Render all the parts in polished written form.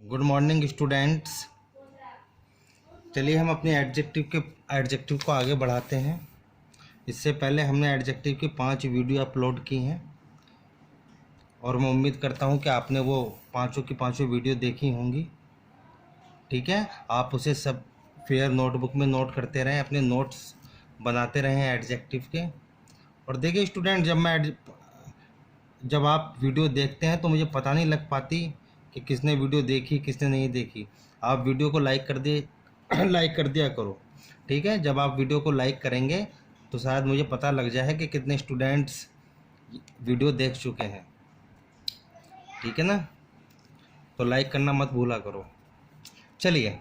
Good morning students. चलिए हम अपने एडजेक्टिव को आगे बढ़ाते हैं। इससे पहले हमने एडजेक्टिव की 5 वीडियो अपलोड की हैं और मैं उम्मीद करता हूं कि आपने वो पांचों की पांचों वीडियो देखी होंगी। ठीक है, आप उसे सब फेयर नोटबुक में नोट करते रहें, अपने नोट्स बनाते रहें एडजेक्टिव के। और देखिए स्टूडेंट, जब आप वीडियो देखते हैं तो मुझे पता नहीं लग पाती कि किसने वीडियो देखी किसने नहीं देखी। आप वीडियो को लाइक कर दे लाइक कर दिया करो। ठीक है, जब आप वीडियो को लाइक करेंगे तो शायद मुझे पता लग जाए कि कितने स्टूडेंट्स वीडियो देख चुके हैं। ठीक है ना, तो लाइक करना मत भूला करो। चलिए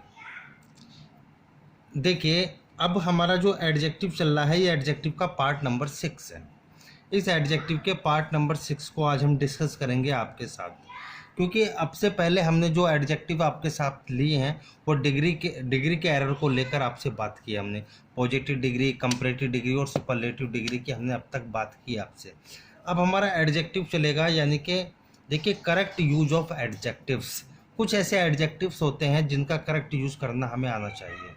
देखिए, अब हमारा जो एडजेक्टिव चल रहा है ये एडजेक्टिव का पार्ट नंबर 6 है। इस एडजेक्टिव के पार्ट नंबर 6 को आज हम डिस्कस करेंगे आपके साथ, क्योंकि अब से पहले हमने जो एडजेक्टिव आपके साथ लिए हैं वो डिग्री के एरर को लेकर आपसे बात की हमने। पॉजिटिव डिग्री, कंपैरेटिव डिग्री और सुपरलेटिव डिग्री की हमने अब तक बात की आपसे। अब हमारा एडजेक्टिव चलेगा, यानी कि देखिए करेक्ट यूज ऑफ एडजेक्टिव्स। कुछ ऐसे एडजेक्टिव्स होते हैं जिनका करेक्ट यूज़ करना हमें आना चाहिए।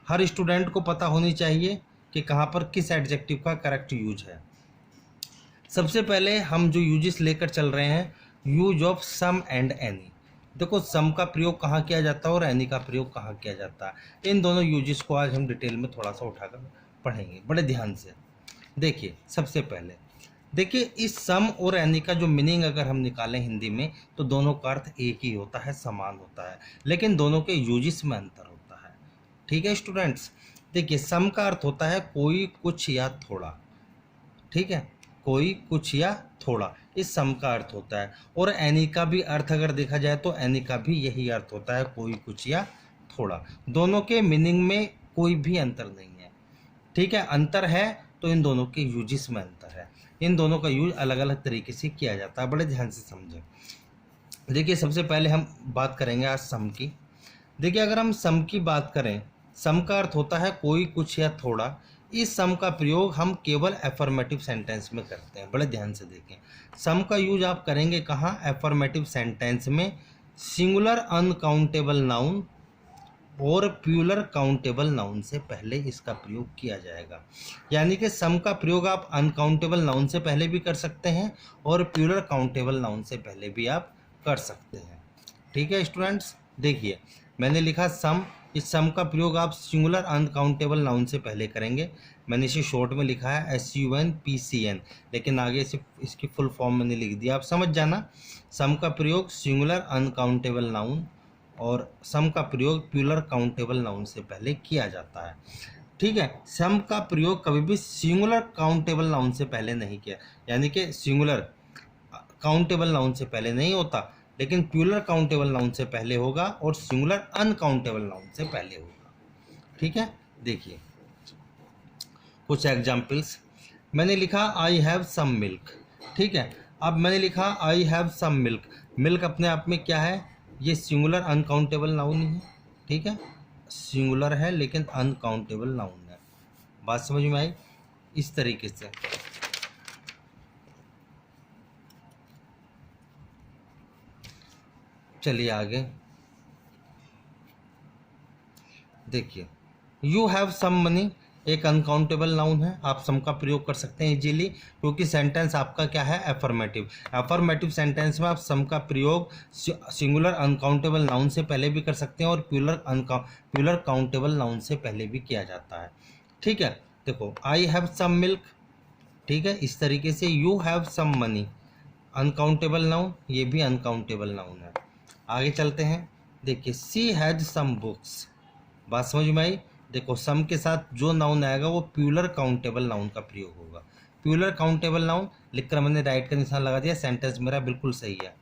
हर स्टूडेंट को पता होनी चाहिए कि कहाँ पर किस एडजेक्टिव का करेक्ट यूज है। सबसे पहले हम जो यूजेस लेकर चल रहे हैं, use of some and any. देखो, सम का प्रयोग कहाँ किया जाता है और एनी का प्रयोग कहाँ किया जाता है। इन दोनों यूजेस को आज हम डिटेल में थोड़ा सा उठाकर पढ़ेंगे बड़े ध्यान से। देखिए सबसे पहले देखिए, इस सम और एनी का जो मीनिंग अगर हम निकालें हिंदी में तो दोनों का अर्थ एक ही होता है, समान होता है, लेकिन दोनों के यूजेस में अंतर होता है। ठीक है स्टूडेंट्स, देखिए सम का अर्थ होता है कोई, कुछ या थोड़ा। ठीक है, कोई, कुछ या थोड़ा, इस सम का अर्थ होता है। और एनी का भी अर्थ अगर देखा जाए तो एनी का भी यही अर्थ होता है, कोई, कुछ या थोड़ा। दोनों के मीनिंग में कोई भी अंतर नहीं है। ठीक है, अंतर है तो इन दोनों के यूजेस में अंतर है। इन दोनों का यूज अलग अलग तरीके से किया जाता है, बड़े ध्यान से समझें। देखिए सबसे पहले हम बात करेंगे आज सम की। देखिए अगर हम सम की बात करें, सम का अर्थ होता है कोई, कुछ या थोड़ा। इस सम का प्रयोग हम केवल एफर्मेटिव सेंटेंस में करते हैं। बड़े ध्यान से देखें, सम का यूज आप करेंगे कहाँ? एफर्मेटिव सेंटेंस में। सिंगुलर अनकाउंटेबल नाउन और प्लूरल काउंटेबल नाउन से पहले इसका प्रयोग किया जाएगा। यानी कि सम का प्रयोग आप अनकाउंटेबल नाउन से पहले भी कर सकते हैं और प्लूरल काउंटेबल नाउन से पहले भी आप कर सकते हैं। ठीक है स्टूडेंट्स, देखिए मैंने लिखा सम। इस सम का प्रयोग आप सिंगुलर अनकाउंटेबल नाउन से पहले करेंगे। मैंने इसे शॉर्ट में लिखा है SUNPCN, लेकिन आगे से इसकी फुल फॉर्म मैंने लिख दिया, आप समझ जाना। सम का प्रयोग सिंगुलर अनकाउंटेबल नाउन और सम का प्रयोग प्लूरल काउंटेबल नाउन से पहले किया जाता है। ठीक है, सम का प्रयोग कभी भी सिंगुलर काउंटेबल नाउन से पहले नहीं किया, यानी कि सिंगुलर काउंटेबल नाउन से पहले नहीं होता, लेकिन प्लूरल काउंटेबल नाउन से पहले होगा और सिंगुलर अनकाउंटेबल नाउन से पहले होगा। ठीक है, देखिए कुछ एग्जाम्पल्स। मैंने लिखा आई हैव सम मिल्क। ठीक है, अब मैंने लिखा I have some milk. Milk अपने आप में क्या है? ये सिंगुलर अनकाउंटेबल नाउन ही है। ठीक है, सिंगुलर है लेकिन अनकाउंटेबल नाउन है। बात समझ में आई? इस तरीके से चलिए आगे देखिए, यू हैव सम मनी एक अनकाउंटेबल नाउन है। आप सम का प्रयोग कर सकते हैं इजीली, क्योंकि सेंटेंस आपका क्या है? एफर्मेटिव। एफर्मेटिव सेंटेंस में आप सम का प्रयोग सिंगुलर अनकाउंटेबल नाउन से पहले भी कर सकते हैं और प्लूरल काउंटेबल नाउन से पहले भी किया जाता है। ठीक है, देखो आई हैव सम मिल्क। ठीक है, इस तरीके से you have some money uncountable noun, ये भी अनकाउंटेबल नाउन है। आगे चलते हैं, देखिए सी हैज सम बुक्स। बात समझ में आई? देखो सम के साथ जो नाउन आएगा वो प्लूरल काउंटेबल नाउन का प्रयोग होगा। प्लूरल काउंटेबल नाउन लिखकर मैंने राइट का निशान लगा दिया, सेंटेंस मेरा बिल्कुल सही है।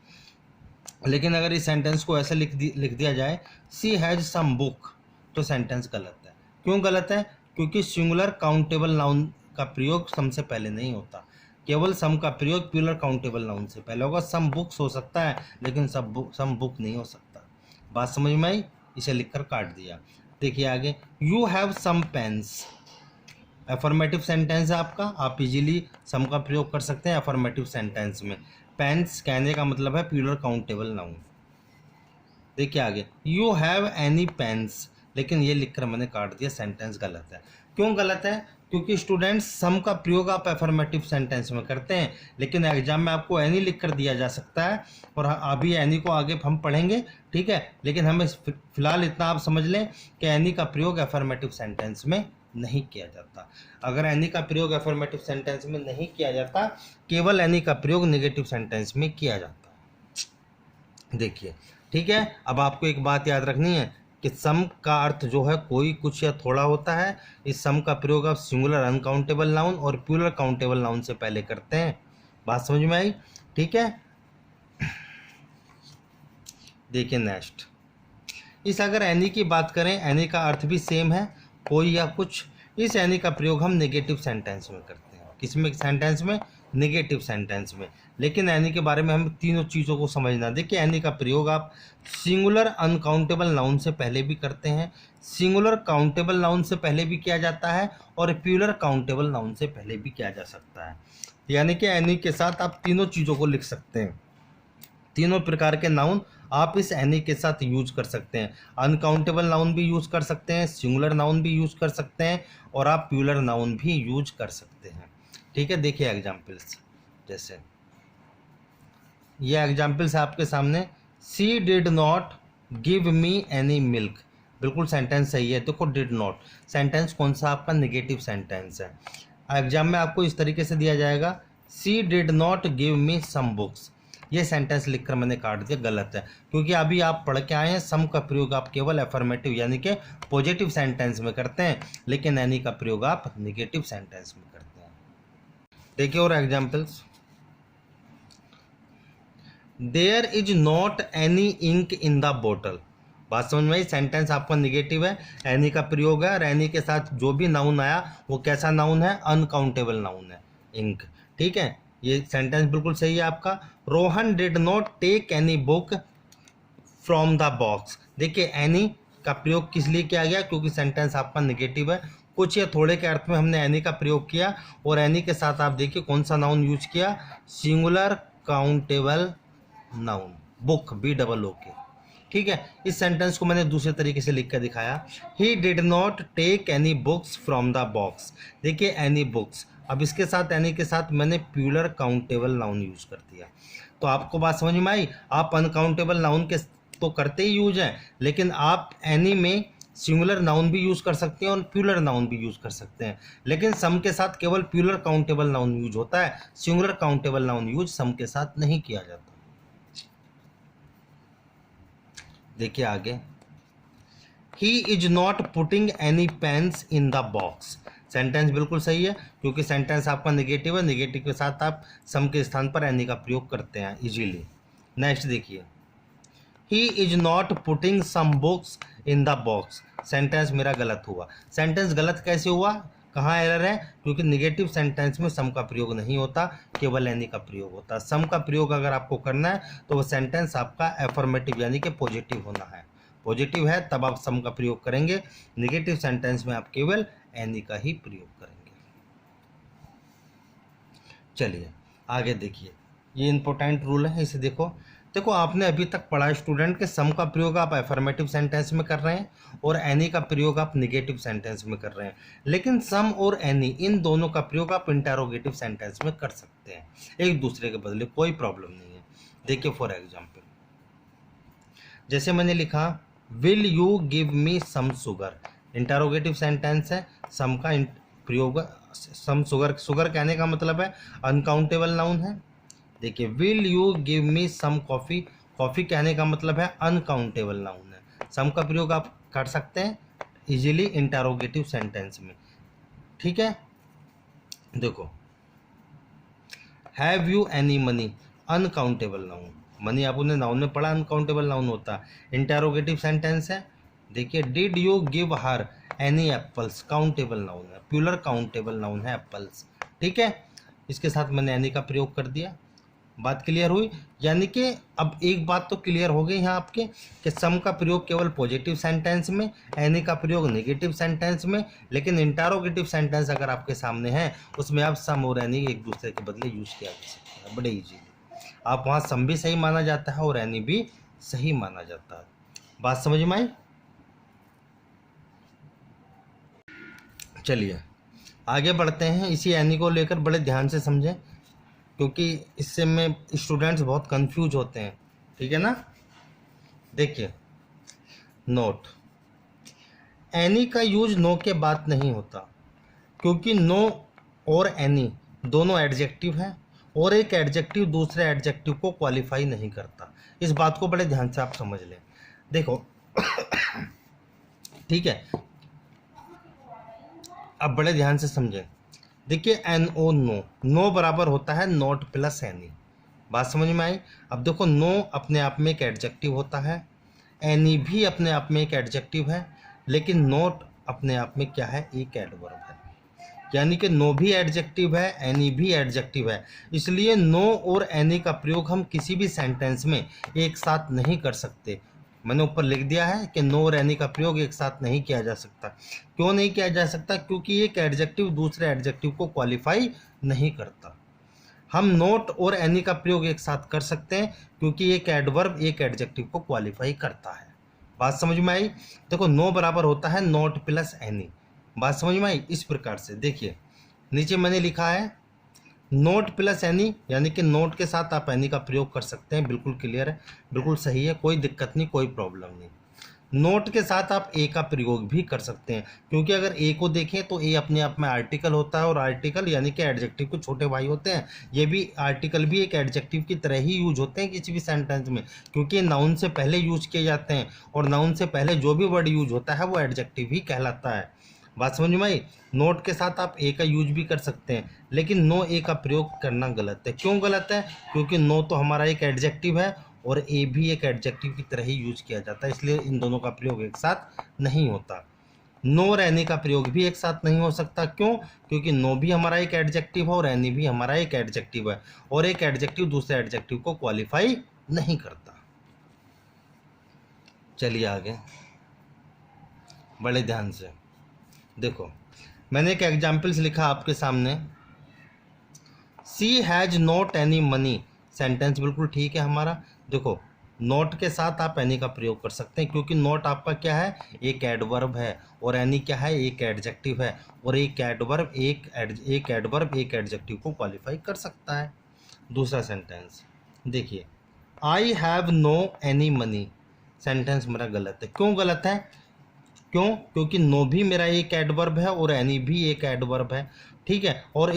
लेकिन अगर इस सेंटेंस को ऐसे लिख दिया जाए सी हैज सम बुक, तो सेंटेंस गलत है। क्यों गलत है? क्योंकि सिंगुलर काउंटेबल नाउन का प्रयोग सम से पहले नहीं होता, केवल सम का प्रयोग प्लूरल काउंटेबल नाउन से पहले होगा। सम बुक्स हो सकता है लेकिन सम बुक नहीं हो सकता। बात समझ में आई? इसे लिखकर काट दिया। देखिए आगे, you have some pens. Affirmative sentence है आपका, आप इजीली सम का प्रयोग कर सकते हैं एफर्मेटिव सेंटेंस में। पेन्स कहने का मतलब है प्लूरल काउंटेबल नाउन। देखिए आगे, यू हैव एनी पेन्स, लेकिन ये लिखकर मैंने काट दिया, सेंटेंस गलत है। क्यों गलत है? क्योंकि स्टूडेंट्स सम का प्रयोग आप एफर्मेटिव सेंटेंस में करते हैं, लेकिन एग्जाम में आपको एनी लिख कर दिया जा सकता है, और अभी एनी को आगे हम पढ़ेंगे, ठीक है। लेकिन हमें फिलहाल इतना आप समझ लें कि एनी का प्रयोग एफर्मेटिव सेंटेंस में नहीं किया जाता। अगर एनी का प्रयोग एफर्मेटिव सेंटेंस में नहीं किया जाता, केवल एनी का प्रयोग नेगेटिव सेंटेंस में किया जाता। देखिए, ठीक है। अब आपको एक बात याद रखनी है कि सम का अर्थ जो है कोई, कुछ या थोड़ा होता है। इस सम का प्रयोग आप सिंगुलर अनकाउंटेबल नाउन और प्लूरल काउंटेबल नाउन से पहले करते हैं। बात समझ में आई? ठीक है। देखिए नेक्स्ट, इस अगर एनी की बात करें, एनी का अर्थ भी सेम है, कोई या कुछ। इस एनी का प्रयोग हम नेगेटिव सेंटेंस में करते हैं। किसमें? सेंटेंस में, नेगेटिव सेंटेंस में। लेकिन एनी के बारे में हम तीनों चीज़ों को समझना। देखिए, एनी का प्रयोग आप सिंगुलर अनकाउंटेबल नाउन से पहले भी करते हैं, सिंगुलर काउंटेबल नाउन से पहले भी किया जाता है, और प्लूरल काउंटेबल नाउन से पहले भी किया जा सकता है। यानी कि एनी के साथ आप तीनों चीज़ों को लिख सकते हैं। तीनों प्रकार के नाउन आप इस एनी के साथ यूज कर सकते हैं। अनकाउंटेबल नाउन भी यूज कर सकते हैं, सिंगुलर नाउन भी यूज कर सकते हैं, और आप प्लूरल नाउन भी यूज कर सकते हैं। ठीक है। देखिए एग्जाम्पल्स, जैसे ये एग्जाम्पल्स आपके सामने, she did not give me any milk, बिल्कुल सेंटेंस सही है। देखो, डिड नॉट सेंटेंस कौन सा? आपका नेगेटिव सेंटेंस है। एग्जाम में आपको इस तरीके से दिया जाएगा, she did not give me some books. ये सेंटेंस लिखकर मैंने काट दिया, गलत है। क्योंकि अभी आप पढ़ के आए हैं, सम का प्रयोग आप केवल एफर्मेटिव यानी कि पॉजिटिव सेंटेंस में करते हैं, लेकिन एनी का प्रयोग आप नेगेटिव सेंटेंस में करते हैं। देखिए और examples, there is not any ink in the bottle. बात समझ में आई? सेंटेंस आपका नेगेटिव है, एनी का प्रयोग है, और एनी के साथ जो भी नाउन आया वो कैसा नाउन है? अनकाउंटेबल नाउन है, इंक। ठीक है, ये सेंटेंस बिल्कुल सही है आपका। Rohan did not take any book from the box. देखिए, एनी का प्रयोग किस लिए किया गया? क्योंकि सेंटेंस आपका नेगेटिव है। कुछ या थोड़े के अर्थ में हमने एनी का प्रयोग किया, और एनी के साथ आप देखिए कौन सा नाउन यूज किया? Singular countable noun, book, BOOK। ठीक है। इस सेंटेंस को मैंने दूसरे तरीके से लिख कर दिखाया, he did not take any books from the box. देखिए, एनी बुक्स, अब इसके साथ एनी के साथ मैंने प्लूरल काउंटेबल नाउन यूज कर दिया। तो आपको बात समझ में आई? आप अनकाउंटेबल नाउन के तो करते ही यूज हैं, लेकिन आप एनी में सिंगुलर नाउन भी यूज कर सकते हैं और प्लूरल नाउन भी यूज कर सकते हैं। लेकिन सम के साथ केवल प्लूरल काउंटेबल नाउन यूज होता है, singular countable noun use some के साथ नहीं किया जाता। देखिए आगे, he is not putting any pens in the box. Sentence बिल्कुल सही है, क्योंकि सेंटेंस आपका नेगेटिव है, नेगेटिव के साथ आप सम के स्थान पर एनी का प्रयोग करते हैं इजीली। नेक्स्ट देखिए, he is not putting some books in the box. Sentence मेरा गलत हुआ। सेंटेंस गलत कैसे हुआ? कहाँ एरर है? क्योंकि नेगेटिव सेंटेंस में सम का प्रयोग नहीं होता, केवल एनी का प्रयोग होता है। सम का प्रयोग अगर आपको करना है तो वो सेंटेंस आपका एफर्मेटिव यानी कि पॉजिटिव होना है। पॉजिटिव है तब आप सम का प्रयोग करेंगे, नेगेटिव सेंटेंस में आप केवल एनी का ही प्रयोग करेंगे। चलिए आगे देखिए, ये इंपॉर्टेंट रूल है, इसे देखो। देखो, आपने अभी तक पढ़ा स्टूडेंट के सम का प्रयोग आप एफर्मेटिव सेंटेंस में कर रहे हैं और एनी का प्रयोग आप नेगेटिव सेंटेंस में कर रहे हैं, लेकिन सम और एनी इन दोनों का प्रयोग आप इंटरोगेटिव सेंटेंस में कर सकते हैं एक दूसरे के बदले, कोई प्रॉब्लम नहीं है। देखिए फॉर एग्जाम्पल, जैसे मैंने लिखा, will you give me some sugar. Interrogative sentence है, सम का प्रयोग, सम शुगर, शुगर कहने का मतलब है अनकाउंटेबल नाउन है। देखिए, will you give me some coffee, coffee कहने का मतलब है अनकाउंटेबल नाउन है। सम का प्रयोग आप कर सकते हैं इजीली इंटरोगेटिव सेंटेंस में। ठीक है, देखो, have you any money, uncountable noun. Money आपने नाउन में पढ़ा, अनकाउंटेबल नाउन होता है, इंटरोगेटिव सेंटेंस है। देखिए, did you give her any apples, countable noun है, प्लूरल काउंटेबल नाउन है एप्पल्स। ठीक है, इसके साथ मैंने एनी का प्रयोग कर दिया। बात क्लियर हुई? यानी कि अब एक बात तो क्लियर हो गई यहाँ आपके कि सम का प्रयोग केवल पॉजिटिव सेंटेंस में, एनी का प्रयोग नेगेटिव सेंटेंस में, लेकिन इंटरोगेटिव सेंटेंस अगर आपके सामने है उसमें आप सम और एनी एक दूसरे के बदले यूज किया जा सकता है बड़े इजीली। आप वहाँ सम भी सही माना जाता है और एनी भी सही माना जाता है। बात समझ में आई? चलिए आगे बढ़ते हैं। इसी एनी को लेकर बड़े ध्यान से समझें, क्योंकि इससे में स्टूडेंट्स बहुत कंफ्यूज होते हैं, ठीक है ना। देखिए नोट, एनी का यूज नो के बाद नहीं होता, क्योंकि नो और एनी दोनों एडजेक्टिव हैं और एक एडजेक्टिव दूसरे एडजेक्टिव को क्वालिफाई नहीं करता। इस बात को बड़े ध्यान से आप समझ लें। देखो ठीक है, अब बड़े ध्यान से समझें। देखिए एन ओ नो, नो बराबर होता है नॉट प्लस एनी। बात समझ में आई? अब देखो नो अपने आप में एक एडजेक्टिव होता है, एनी भी अपने आप में एक एडजेक्टिव है, लेकिन नॉट अपने आप में क्या है? एक एडवर्ब है। यानी कि नो भी एडजेक्टिव है, एनी भी एडजेक्टिव है। इसलिए नो और एनी का प्रयोग हम किसी भी सेंटेंस में एक साथ नहीं कर सकते। मैंने ऊपर लिख दिया है कि नो और एनी का प्रयोग एक साथ नहीं किया जा सकता। क्यों नहीं किया जा सकता? क्योंकि एक एडजेक्टिव दूसरे एडजेक्टिव को क्वालिफाई नहीं करता। हम नोट और एनी का प्रयोग एक साथ कर सकते हैं, क्योंकि एक एडवर्ब एक एडजेक्टिव को क्वालिफाई करता है। बात समझ में आई? देखो नो बराबर होता है नोट प्लस एनी। बात समझ में आई? इस प्रकार से देखिए नीचे मैंने लिखा है नोट प्लस एनी, यानी कि नोट के साथ आप एनी का प्रयोग कर सकते हैं। बिल्कुल क्लियर है, बिल्कुल सही है, कोई दिक्कत नहीं, कोई प्रॉब्लम नहीं। नोट के साथ आप ए का प्रयोग भी कर सकते हैं, क्योंकि अगर ए को देखें तो ए अपने आप में आर्टिकल होता है, और आर्टिकल यानी कि एडजेक्टिव के छोटे भाई होते हैं। ये भी आर्टिकल भी एक एडजेक्टिव की तरह ही यूज होते हैं किसी भी सेंटेंस में, क्योंकि नाउन से पहले यूज किए जाते हैं, और नाउन से पहले जो भी वर्ड यूज होता है वो एडजेक्टिव ही कहलाता है। बात समझ में आई? नोट के साथ आप ए का यूज भी कर सकते हैं, लेकिन नो ए का प्रयोग करना गलत है। क्यों गलत है? क्योंकि नो तो हमारा एक एडजेक्टिव है और ए भी एक एडजेक्टिव की तरह ही यूज किया जाता है, इसलिए इन दोनों का प्रयोग एक साथ नहीं होता। नो और एनी का प्रयोग भी एक साथ नहीं हो सकता। क्यों? क्योंकि नो भी हमारा एक एडजेक्टिव है और एनी भी हमारा एक एडजेक्टिव है, और एक एडजेक्टिव दूसरे एडजेक्टिव को क्वालिफाई नहीं करता। चलिए आगे बड़े ध्यान से देखो, मैंने एक एग्जाम्पल्स लिखा आपके सामने। She has not any money, sentence बिल्कुल ठीक है हमारा। देखो नॉट के साथ आप एनी का प्रयोग कर सकते हैं, क्योंकि नॉट आपका क्या है? एक एडवर्ब है, और एनी क्या है? एक एडजेक्टिव है, और एक एडवर्ब एक एडजेक्टिव को क्वालिफाई कर सकता है। दूसरा सेंटेंस देखिए, I have no any money, sentence मेरा गलत है। क्यों गलत है? क्यों? क्योंकि नो भी मेरा एक एडवर्ब है और एनी भी एक एडवर्ब है, ठीक है। और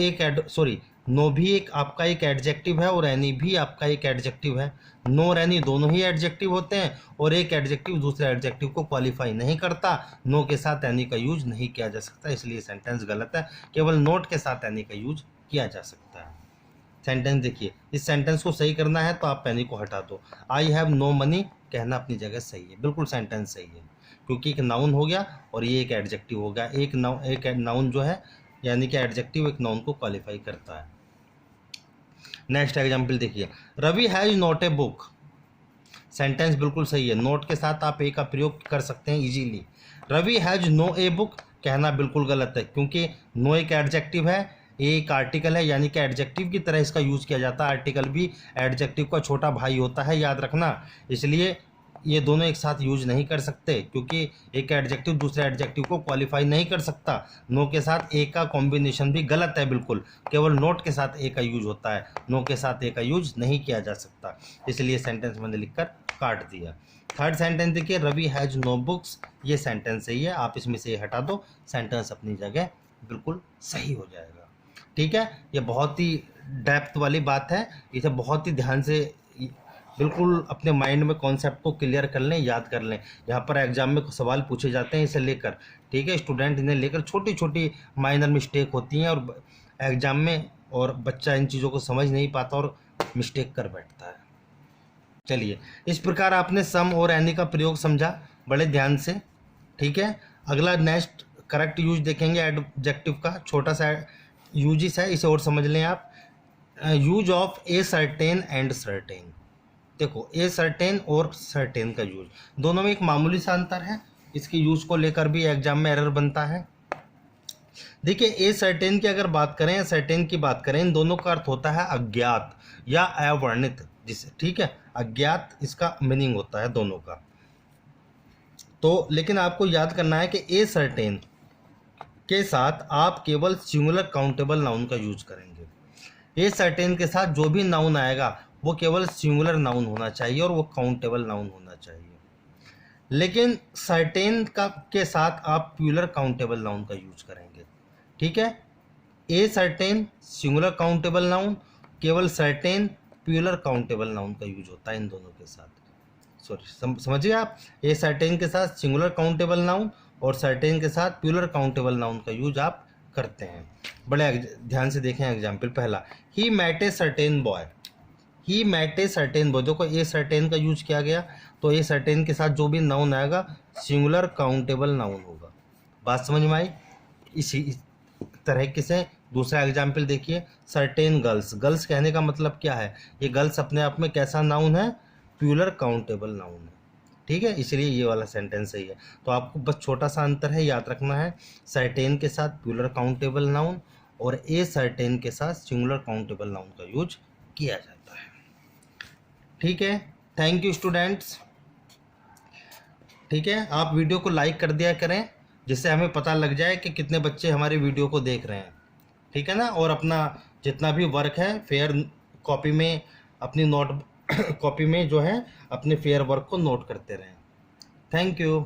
नो भी एक आपका एक एडजेक्टिव है और एनी भी आपका एक एडजेक्टिव है। नो और एनी दोनों ही एडजेक्टिव होते हैं, और एक एडजेक्टिव दूसरे एडजेक्टिव को क्वालिफाई नहीं करता। नो के साथ एनी का यूज नहीं किया जा सकता, इसलिए सेंटेंस गलत है। केवल नोट के साथ एनी का यूज किया जा सकता है। सेंटेंस देखिए, इस सेंटेंस को सही करना है तो आप एनी को हटा दो। आई हैव नो मनी कहना अपनी जगह सही है, बिल्कुल सेंटेंस सही है, क्योंकि एक नाउन हो गया और ये एक एडजेक्टिव हो गया। एक नाउन जो है यानी कि एडजेक्टिव एक नाउन को क्वालिफाई करता है। नेक्स्ट एग्जांपल देखिए, Ravi has not a book, sentence बिल्कुल सही है। नोट के साथ आप ए का प्रयोग कर सकते हैं easily. Ravi has no a book कहना बिल्कुल गलत है, क्योंकि नो एक एडजेक्टिव है, ए एक आर्टिकल है, यानी कि एडजेक्टिव की तरह इसका यूज़ किया जाता है। आर्टिकल भी एडजेक्टिव का छोटा भाई होता है, याद रखना। इसलिए ये दोनों एक साथ यूज नहीं कर सकते, क्योंकि एक एडजेक्टिव दूसरे एडजेक्टिव को क्वालिफाई नहीं कर सकता। नो के साथ ए का कॉम्बिनेशन भी गलत है बिल्कुल, केवल नोट के साथ ए का यूज होता है, नो के साथ ए का यूज नहीं किया जा सकता। इसलिए सेंटेंस मैंने लिखकर काट दिया। थर्ड सेंटेंस देखिए, रवि हैज नो बुक्स, ये सेंटेंस सही है, आप इसमें से हटा दो, सेंटेंस अपनी जगह बिल्कुल सही हो जाएगा। ठीक है, ये बहुत ही डेप्थ वाली बात है, इसे बहुत ही ध्यान से बिल्कुल अपने माइंड में कॉन्सेप्ट को क्लियर कर लें, याद कर लें। यहाँ पर एग्जाम में सवाल पूछे जाते हैं इसे लेकर, ठीक है। स्टूडेंट इन्हें लेकर छोटी छोटी माइनर मिस्टेक होती हैं और एग्जाम में, और बच्चा इन चीज़ों को समझ नहीं पाता और मिस्टेक कर बैठता है। चलिए, इस प्रकार आपने सम और एनी का प्रयोग समझा बड़े ध्यान से, ठीक है। अगला नेक्स्ट करेक्ट यूज देखेंगे एडजेक्टिव का, छोटा सा यूजिस है, इसे और समझ लें आप। Use of a certain and certain. देखो ए सर्टेन और सर्टेन का यूज, दोनों में एक मामूली सा अंतर है, इसके यूज को लेकर भी एग्जाम में एरर बनता है। देखिए ए सर्टेन की अगर बात करें, सर्टेन की बात करें, इन दोनों का अर्थ होता है अज्ञात या अवर्णित, जिसे, ठीक है, अज्ञात इसका मीनिंग होता है दोनों का। तो लेकिन आपको याद करना है कि ए सर्टेन के साथ आप केवल सिंगुलर काउंटेबल नाउन का यूज करेंगे। ए सर्टेन के साथ जो भी नाउन आएगा वो केवल सिंगुलर नाउन होना चाहिए और वो काउंटेबल नाउन होना चाहिए। लेकिन सर्टेन का के साथ आप प्लूरल काउंटेबल नाउन का यूज करेंगे। ठीक है, a certain singular countable noun, केवल सर्टेन प्लूरल काउंटेबल नाउन का यूज होता है इन दोनों के साथ। सॉरी, समझिए आप, ए सर्टेन के साथ सिंगुलर काउंटेबल नाउन और सर्टेन के साथ प्लूरल काउंटेबल नाउन का यूज आप करते हैं। बड़े ध्यान से देखें एग्जाम्पल। पहला, he met a certain boy. He met a certain boy, देखो ए सर्टेन का यूज किया गया, तो ए सर्टेन के साथ जो भी नाउन आएगा सिंगुलर काउंटेबल नाउन होगा। बात समझ में आई? इसी तरह के से दूसरा एग्जाम्पल देखिए, सर्टेन गर्ल्स। गर्ल्स कहने का मतलब क्या है? ये गर्ल्स अपने आप में कैसा नाउन है? प्लूरल काउंटेबल नाउन है। ठीक है, इसलिए ये वाला सेंटेंस सही है। तो आपको बस छोटा सा अंतर है याद रखना है, सर्टेन के साथ प्लूरल काउंटेबल नाउन और ए सर्टेन के साथ सिंगुलर काउंटेबल नाउन का यूज किया जाता है। ठीक है, थैंक यू स्टूडेंट्स। ठीक है, आप वीडियो को लाइक कर दिया करें जिससे हमें पता लग जाए कि कितने बच्चे हमारे वीडियो को देख रहे हैं। ठीक है ना, और अपना जितना भी वर्क है फेयर कॉपी में, अपनी नोट कॉपी में जो है अपने फेयर वर्क को नोट करते रहें। Thank you.